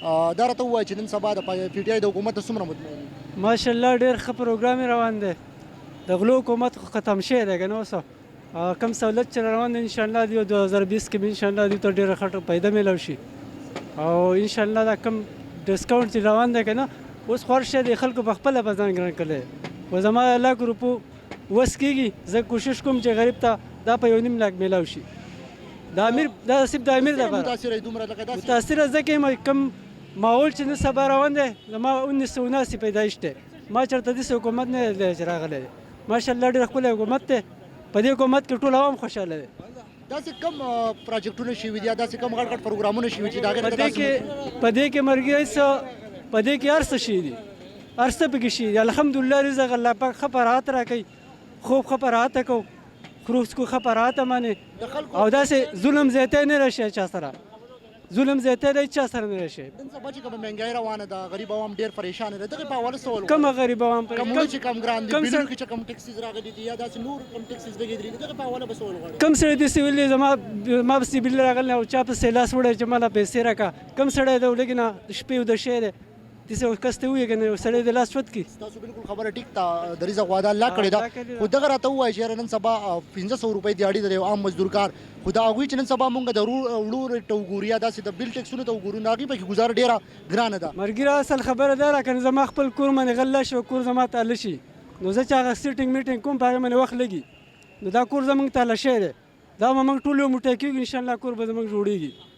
دا راته ووایه چې نن سبا د پي ټي آی د حکومت ته څومره مطمئن یې؟ ماشاءالله ډېر ښه پروګرام یې روان دی. د غلو حکومت خو ختم شوی دی که نه اوس کم سهولت چې روان دی انشاءالله دی 2020 کې به انشاءالله دوی ته ډېره ښه پیدا میلاو شي او انشاءالله دا کم ډسکاونټ چې روان دی که نه اوس خوار شی دی خلکو په خپله به ځان ګران کړی و زما لاک روپو وس کېږي زه کوشش کوم چې غریب ته دا په 1.5 لاک میلاو شي. دا صرف د امیر دپاره متاثره دومره لکه داسې متاثره ځکه یم کم ماحول چې نن سبا روان دی زما 1979 پیدایش دی ما چېرته داسې حکومت نه دی چې راغلی دی. ماشاءالله ډېر ښکلی حکومت دی. په دې حکومت کې ټول عوام خوشحاله دی. داسې کم پروجیکټونه شوي دي یا داسې کم غټ غټ پروګرامونه شوي چې د هغې نه په دې کې مرګي څه په دې کې هر څه شي دي هر څه پکې شي دي. الحمدلله رزق الله پاک ښه پرهات راکوي خوب ښه پرهاته کوو خورو څکو ښه پرهاته منې او داسې ظلم زیاتی نه راشي چا سره ظلم زیاتی دی چا سره نه راشي. نن سبا چې کومه مهنګایي روانه ده غریب عوام ډېر پریشانه ده دغې په حواله څه ول کومه غریب عوام کمونه چې کم ګران دي بلونو کې چې کم ټکسیز راغلي دي یا داسې نور کم ټکسیز لګېدلي دي دغې په حواله به څه ول غواړې؟ کم سړی داسې ویلي ما پسې بل راغلی او چا پسې لاس وړی چې ماله پیسې راکړه کم سړی دی ولګي نه د شپې وده شی دی داسې کس ته ووایي که نه سړی د لاس شوت کړي. تاسو بالکل خبره ټیک ته د رزق وعده الله کړې ده خو دغه راته ووایه چې یاره نن سبا 1500 روپۍ دیاړي د یو عام مزدور کار خو د هغوی چې نن سبا مونږ د وړو ریټ ته وګورو یا داسې د بل ټکسونو ته وګورو نو هغې پکې ګزاره ډېره ګرانه ده. مرګي اصل خبره دا را کنه زما خپل کور باندې غلا شي کور زما تاله شي نو زه چې هغه سیټینګ میټینګ کوم په هغې باندې وخت لګي نو دا کور زموږ تاله شی دی دا به موږ ټول یو موټی کېږو انشاءالله کور به زموږ جوړېږي.